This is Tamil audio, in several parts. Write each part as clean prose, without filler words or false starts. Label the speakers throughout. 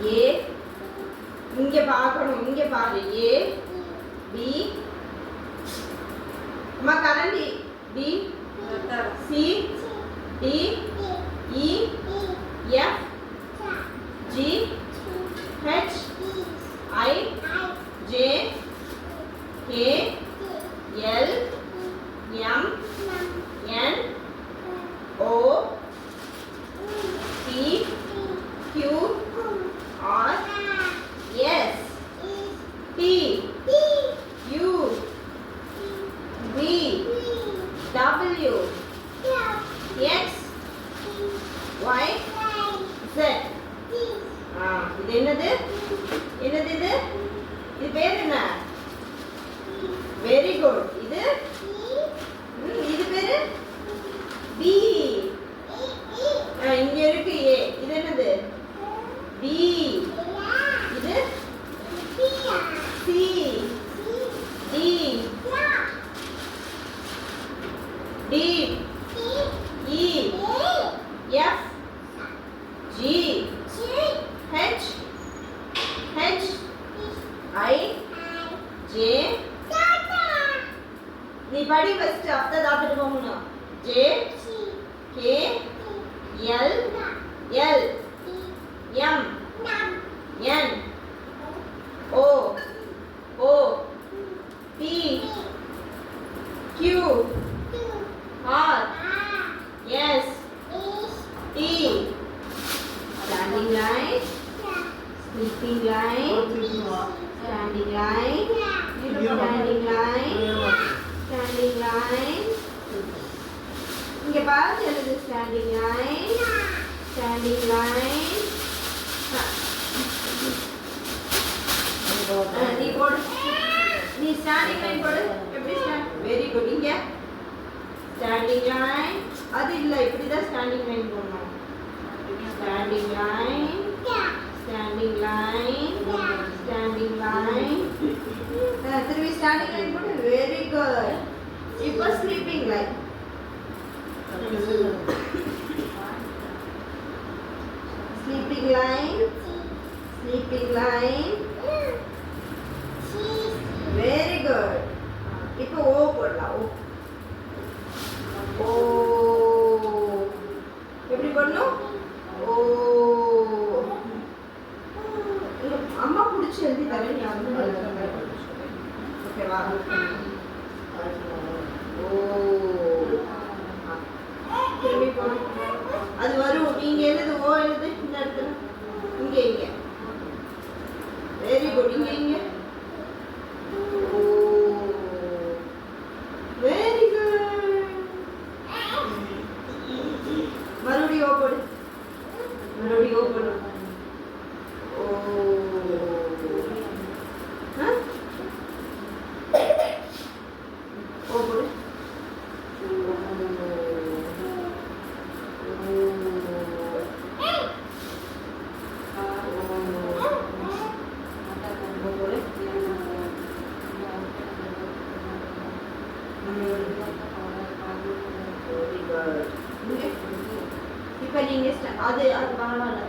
Speaker 1: ஏ இங்க பார்க்கணும், இங்க பாரு. ஏ பி அம்மா கரண்டி. B C D E F G H I J K L M N O P Q R S T U V W X Y Z. இது என்னது? என்னது இது? இது பேர் என்ன? Very good. இது இது பேரு B. இங்க இருக்கு A. இது என்னது? B. இது C D D E F G H I J நீ படி ஃபர்ஸ்ட் அப்பதான் தாத்துட்டு போகணும். J K L L M N O O P Q R S T. Standing line, sleeping line, standing line, standing line, standing line. இங்க பாரு எழுது standing line, standing line. நீ போடு, நீ standing line போடு. எப்படி stand? Very good. இங்க standing line. அது இல்ல, இப்படிதான் standing line போடணும். Standing line, standing line, standing line. திரும்பி standing line போடு. Very good. இப்போ sleeping line. Sleeping line, sleeping line. Very good. இப்போ O போடலாம். O எப்படி போடணும்? ஓ அம்மா பிடிச்சி எழுதி தரேன். ஓகேவா? ஓ திரும்பி போகணும். அது வரும். நீங்க எழுது. ஓ எழுது. இந்த இடத்துல இங்க இங்க. Very good. இங்க இங்க. ஓ வெரி குட். மறுபடியும் ஓ போடு. மறுபடியும் ஓ போடு. ஓ ஓ போடு. இப்போ நீங்க அது அது பரவாயில்ல.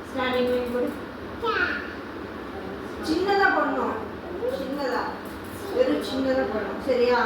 Speaker 1: ஸ்டாண்டிங் லைன் போடு. சின்னதா பண்ணணும். சின்னதா வெறும் சின்னதா பண்ணணும். சரியா?